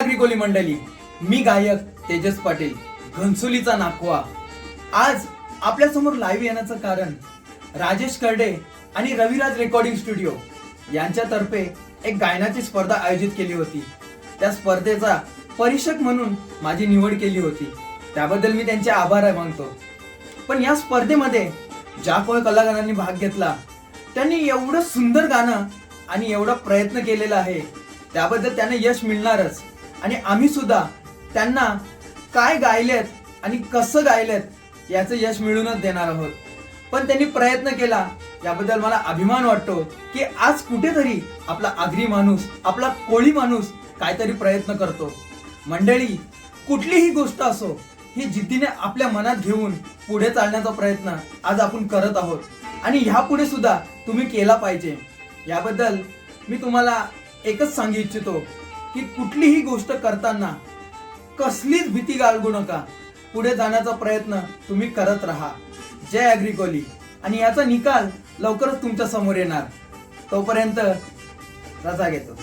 अग्रिकोली मंडळी, मी गायक तेजस पाटील, घनसोलीचा नाखवा. आज आपल्या समोर लाईव्ह येण्याचं कारण राजेश करडे आणि रविराज रेकॉर्डिंग स्टुडिओ यांच्यातर्फे एक गायनाची स्पर्धा आयोजित केली होती. त्या स्पर्धेचा परीक्षक म्हणून माझी निवड केली होती, त्याबद्दल मी त्यांचे आभार मानतो. पण या स्पर्धेमध्ये ज्या कोणी कलाकारांनी भाग घेतला त्यांनी एवढं सुंदर गाणं आणि एवढा प्रयत्न केलेला आहे, त्याबद्दल त्यांना यश मिळणारच. आणि आम्ही सुद्धा त्यांना काय गायलेत आणि कसं गायलेत याचं यश मिळूनच देणार आहोत. पण त्यांनी प्रयत्न केला याबद्दल मला अभिमान वाटतो की आज कुठेतरी आपला आगरी माणूस, आपला कोळी माणूस काहीतरी प्रयत्न करतो. मंडळी, कुठलीही गोष्ट असो ही जिद्दीने आपल्या मनात घेऊन पुढे चालण्याचा प्रयत्न आज आपण करत आहोत आणि ह्यापुढे सुद्धा तुम्ही केला पाहिजे. याबद्दल मी तुम्हाला एकच सांगू इच्छितो की कुठलीही गोष्ट करताना कसलीच भीती बाळगू नका. पुढे जाण्याचा प्रयत्न तुम्ही करत राहा. जय अग्रिकोली. आणि याचा निकाल लवकरच तुमच्या समोर येणार. तोपर्यंत रजा घेतो.